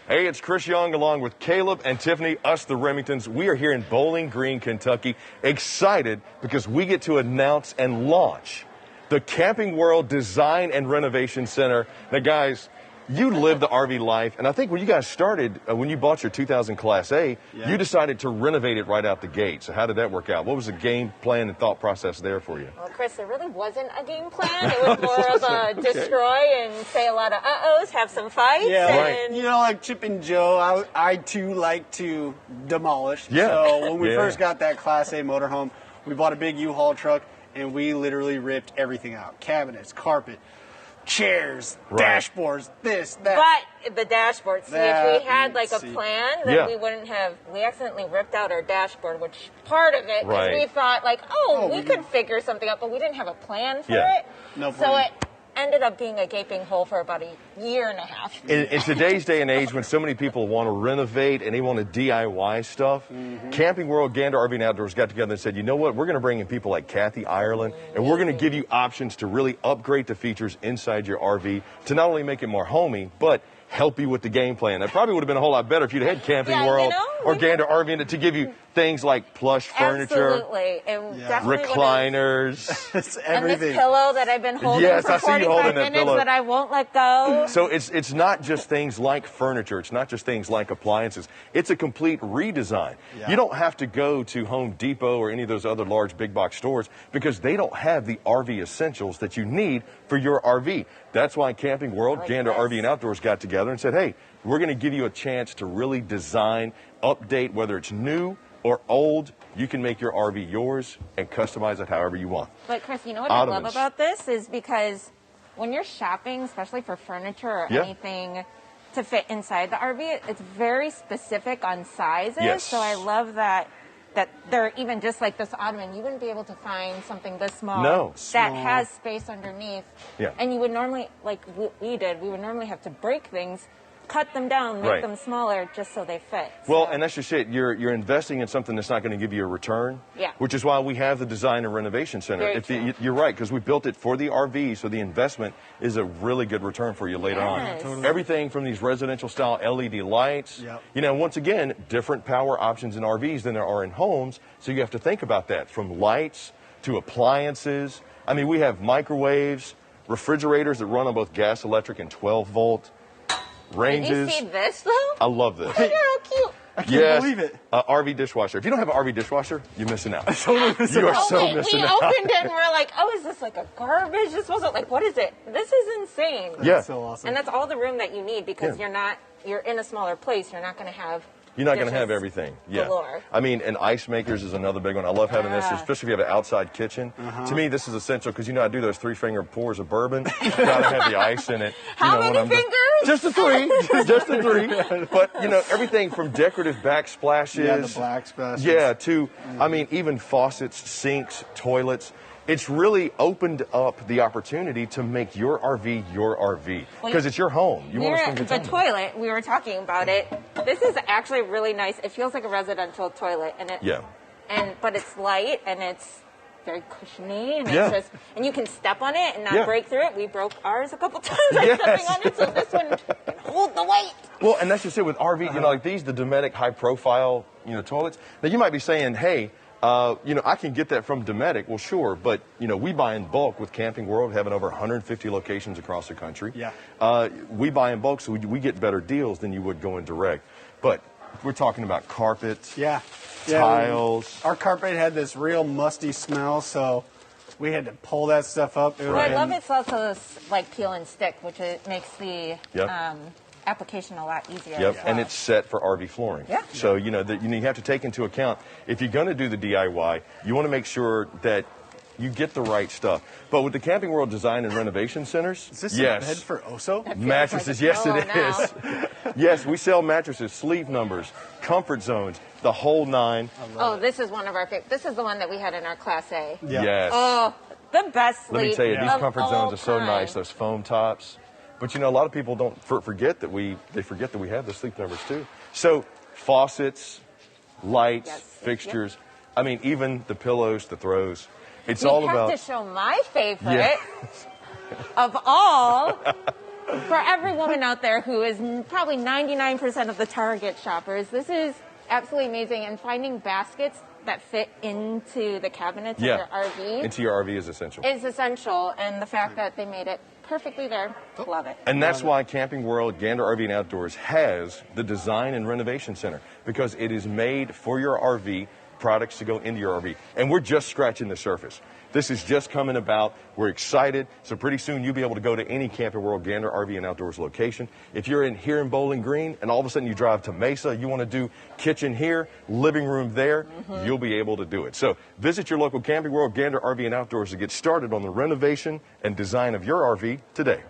Hey, it's Chris Young along with Caleb and Tiffany, us the Remingtons. We are here in Bowling Green, Kentucky, excited because we get to announce and launch the Camping World Design and Renovation Center. Now, guys, you live the RV life, and I think when you guys started, when you bought your 2000 Class A, you decided to renovate it right out the gate. So how did that work out? What was the game plan and thought process there for you? Well, Chris, there really wasn't a game plan. It was more of a destroy and say a lot of uh-ohs, have some fights. Yeah, and you know, like Chip and Joe, I too like to demolish. Yeah. So when we first got that Class A motorhome, we bought a big U-Haul truck, and we literally ripped everything out. Cabinets, carpet, chairs, dashboards, this, that. But the dashboard, see, if we had like a plan, then we wouldn't have, we accidentally ripped out our dashboard, which part of it, because we thought like, we could figure something out, but we didn't have a plan for it. No so plan. it ended up being a gaping hole for about a year and a half. In today's day and age, when so many people want to renovate and they want to DIY stuff, Camping World, Gander RV and Outdoors got together and said, you know what, we're going to bring in people like Kathy Ireland, and we're going to give you options to really upgrade the features inside your RV to not only make it more homey, but help you with the game plan. That probably would have been a whole lot better if you'd had Camping World or Gander RV in it to give you things like plush furniture, Absolutely. And definitely recliners, It's and everything. this pillow that I've been holding Yes, for I see you 45 holding that minutes pillow. that I won't let go. So it's not just things like furniture. It's not just things like appliances. It's a complete redesign. You don't have to go to Home Depot or any of those other large big box stores because they don't have the RV essentials that you need for your RV. That's why Camping World, Gander RV and Outdoors got together and said, hey, we're going to give you a chance to really design, update, whether it's new or old. You can make your RV yours and customize it however you want. But Chris, you know what I love about this is because when you're shopping, especially for furniture or anything to fit inside the RV, it's very specific on sizes. So I love that they're even just like this ottoman. You wouldn't be able to find something this small that has space underneath. And you would normally, like we did, we would normally have to break things, cut them down, make them smaller just so they fit. Well, and that's just it. You're investing in something that's not going to give you a return, which is why we have the Design and Renovation Center. You're right, because we built it for the RV, so the investment is a really good return for you later on. Totally. Everything from these residential style LED lights, you know, once again, different power options in RVs than there are in homes, so you have to think about that, from lights to appliances. I mean, we have microwaves, refrigerators that run on both gas, electric, and 12-volt. Ranges. Did you see this though? I love this. Look at how cute. I can't believe it. RV dishwasher. If you don't have an RV dishwasher, you're missing out. Totally missing You are out. so missing We out. opened it and we're like, oh, is this like a garbage disposal? Like, what is it? This is insane. That's so awesome. And that's all the room that you need because you're in a smaller place. You're not going to have You're not going to have everything. galore. I mean, and ice makers is another big one. I love having this, especially if you have an outside kitchen. To me, this is essential because, you know, I do those 3-finger pours of bourbon. Got to have the ice in it. How many fingers? Just the 3. Just the 3. But, you know, everything from decorative backsplashes. Yeah, the black splashes. Yeah, to, I mean, even faucets, sinks, toilets. It's really opened up the opportunity to make your RV your RV because it's your home. You want to spend good time. The toilet, we were talking about it. This is actually really nice. It feels like a residential toilet, and but it's light and it's very cushiony, and it's just, and you can step on it and not break through it. We broke ours a couple times by stepping on it, so this one can hold the weight. Well, and that's just it with RV. You know, like these, the Dometic high-profile, you know, toilets. Now you might be saying, hey. You know, I can get that from Dometic. Well, sure, but, you know, we buy in bulk with Camping World, having over 150 locations across the country. We buy in bulk, so we get better deals than you would going direct. But we're talking about carpets, tiles. Our carpet had this real musty smell, so we had to pull that stuff up. Well, I love it's also like peel and stick, which makes the application a lot easier. And it's set for RV flooring. So, you know, you have to take into account, if you're going to do the DIY, you want to make sure that you get the right stuff. But with the Camping World Design and Renovation Centers, is this a bed for Oso? Mattresses, yes, it is. Yes, we sell mattresses, sleep numbers, comfort zones, the whole 9. Oh, this is one of our favorites. This is the one that we had in our Class A. Yes. Oh, the best sleep. Let me tell you, these comfort zones are so time. nice, those foam tops. But, you know, a lot of people don't forget that we have the sleep numbers, too. So, faucets, lights, fixtures. I mean, even the pillows, the throws. It's all about. You have to show my favorite of all. For every woman out there who is probably 99% of the Target shoppers, this is absolutely amazing. And finding baskets that fit into the cabinets of your RV. Into your RV is essential. Is essential. And the fact that they made it perfectly there, love it. And that's why Camping World Gander RV and Outdoors has the Design and Renovation Center, because it is made for your RV, products to go into your RV. And we're just scratching the surface. This is just coming about. We're excited. So pretty soon you'll be able to go to any Camping World Gander RV and Outdoors location. If you're here in Bowling Green and all of a sudden you drive to Mesa, you want to do kitchen here, living room there, you'll be able to do it. So visit your local Camping World Gander RV and Outdoors to get started on the renovation and design of your RV today.